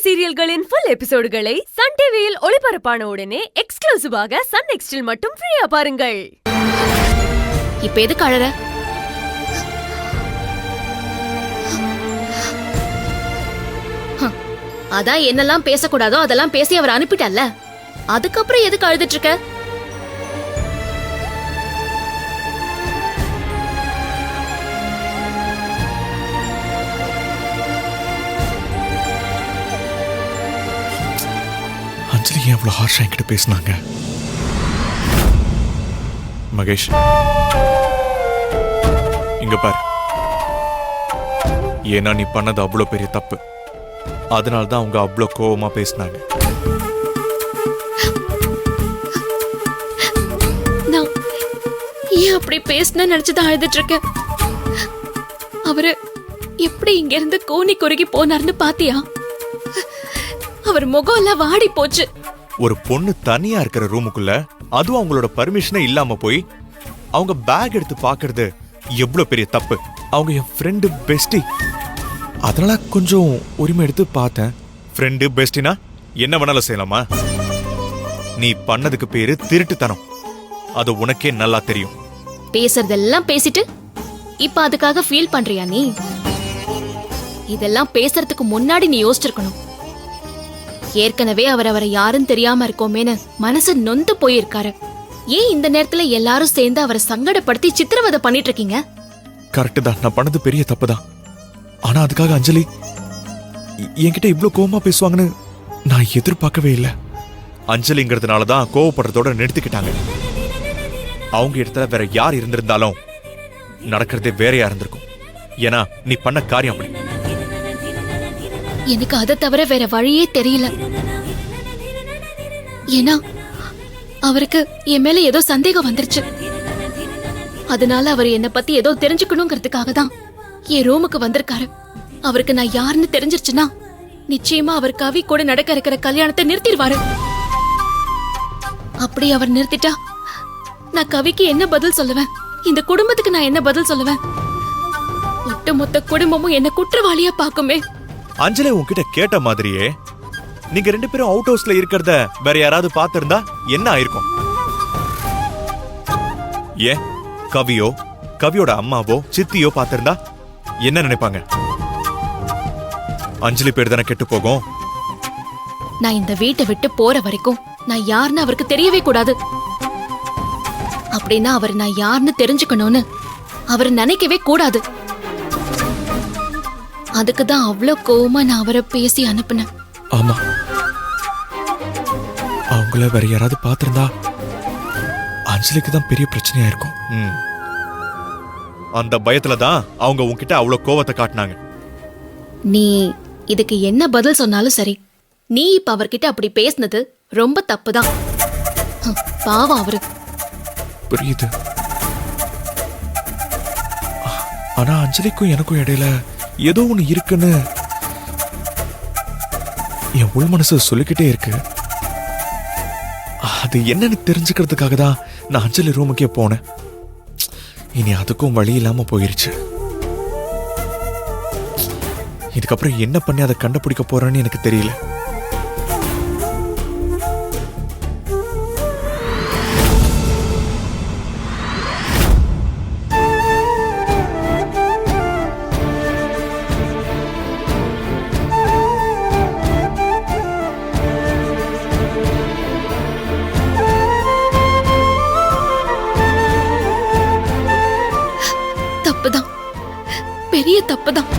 சீரியல்களின் full எபிசோடுகளை Sun டிவியில் ஒளிபரப்பான உடனே எக்ஸ்க்ளூசிவாக சன் நெக்ஸ்டில் மட்டும் ஃப்ரீயா பாருங்கள். இப்ப எதுக்கு அழற? அதான் என்னெல்லாம் பேசக்கூடாதோ அதெல்லாம் பேசி அவர் அனுப்பிட்டல்ல, அதுக்கப்புறம் எதுக்கு அழுதுட்டு இருக்க? அஞ்சலி எவ்வளவு ஹார்ஷா என்கிட்ட பேசினாங்க. மகேஷ், இங்க பாரு, ஏன்னா நீ பண்ணது அவ்வளவு பெரிய தப்பு. அதனால்தான் அவங்க அவ்வளவு கோவமா பேசினாங்க. நான் ஏன் அப்படி பேசின நினைச்சுதான் அழுதுட்டு இருக்கேன். அவரு எப்படி இங்க இருந்து கோணி குறுகி போனார்னு பாத்தியா? அவர் முகம் எல்லாம் வாடி போச்சு. ஒரு பொண்ணு தனியா இருக்கிற ரூமுக்குள்ள, அதுவும் அவங்களோட பர்மிஷனே இல்லாம போய் அவங்க பேக் எடுத்து பாக்குறது எவ்வளவு பெரிய தப்பு. அவங்க என் ஃப்ரெண்டு பெஸ்டி, அதனால கொஞ்சம் உரிமை எடுத்து பார்த்தேன். ஃப்ரெண்டு பெஸ்டினா என்ன வேணாலும் செய்யலாமா? நீ பண்ணதுக்கு பேரு திருட்டுத்தனம். அது உனக்கே நல்லா தெரியும். பேசுறதெல்லாம் பேசிட்டு இப்ப அதுக்காக ஃபீல் பண்றியா நீ? இதெல்லாம் பேசுறதுக்கு முன்னாடி நீ யோசிச்சிருக்கணும். ஏற்கனவே அவரை யாரும் தெரியாம இருக்கோமேனு மனசு நொந்து போயிருக்காரு. ஏன் இந்த நேரத்துல எல்லாரும் சேர்ந்து அவரை சங்கடப்படுத்தி சித்திரவதை பண்ணிட்டு இருக்கீங்க? கரெக்ட் தான், நான் பண்ணது பெரிய தப்பு தான். ஆனா அதுக்காக அஞ்சலி என்கிட்ட இவ்வளவு கோவமா பேசுவாங்கன்னு நான் எதிர்பார்க்கவே இல்லை. அஞ்சலிங்கிறதுனாலதான் கோவப்படுறதோட நிறுத்திக்கிட்டாங்க. அவங்க இடத்துல வேற யார் இருந்திருந்தாலும் நடக்கிறதே வேறையா இருந்திருக்கும். ஏன்னா நீ பண்ண காரியம் அப்படி. எனக்கு அதை தவிர வேற வழியே தெரியல. ஏன்னா அவருக்கு என் மேல ஏதோ சந்தேகம் வந்துருச்சு. அதனால அவர் என்ன பத்தி ஏதோ தெரிஞ்சுக்கணுங்கிறதுக்காக தான் என் ரூமுக்கு வந்திருக்காரு. அவருக்கு நான் யாருன்னு தெரிஞ்சிருச்சுன்னா நிச்சயமா அவர் கவி கூட நடக்க இருக்கிற கல்யாணத்தை நிறுத்திடுவாரு. அப்படி அவர் நிறுத்திட்டா நான் கவிக்கு என்ன பதில் சொல்லுவேன்? இந்த குடும்பத்துக்கு நான் என்ன பதில் சொல்லுவேன்? ஒட்டுமொத்த குடும்பமும் என்ன குற்றவாளியா பாக்குமே. அஞ்சலி உன்கிட்ட கேட்ட மாதிரியே நீங்க ரெண்டு பேரும் அவுட் ஹவுஸ்ல இருக்கிறத வேற யாராவது பார்த்திருந்தா என்ன ஆயிருக்கும்? ஏன் கவியோ, கவியோட அம்மாவோ, சித்தியோ பார்த்திருந்தா என்ன நினைப்பாங்க? அஞ்சலி பேர் தானே கெட்டு போகும். நான் இந்த வீட்டை விட்டு போற வரைக்கும் நான் யாருன்னு அவருக்கு தெரியவே கூடாது. அப்படின்னா அவர் நான் யாருன்னு தெரிஞ்சுக்கணும்னு அவர் நினைக்கவே கூடாது. அதுக்குதான் அவ்வளவு கோவமா நான் அவரை பேசி அனுப்புனேன். ஆமா, அவங்கள வேற யாராவது பார்த்திருந்தா அஞ்சலிக்கு தான் பெரிய பிரச்சனையா இருக்கும். அந்த பயத்துல தான் அவங்க உன்கிட்ட அவ்வளவு கோவத்தை காட்டினாங்க. நீ இதுக்கு என்ன பதில் சொன்னாலும் சரி, நீ இப்ப அவர்கிட்ட அப்படி பேசினது ரொம்ப தப்புதான். பாவம் அவரு. புரியுது. ஆனா அஞ்சலிக்கும் எனக்கும் இடையில ஏதோ ஒண்ணு இருக்குன்னு என் உள் மனசு சொல்லிக்கிட்டே இருக்கு. அது என்னன்னு தெரிஞ்சுக்கிறதுக்காக தான் நான் அஞ்சலி ரூமுக்கே போனேன். இனி அதுக்கும் வழி இல்லாம போயிருச்சு. இதுக்கப்புறம் என்ன பண்ணி அதை கண்டுபிடிக்க போறேன்னு எனக்கு தெரியல. தப்புதான், பெரிய தப்புதான்.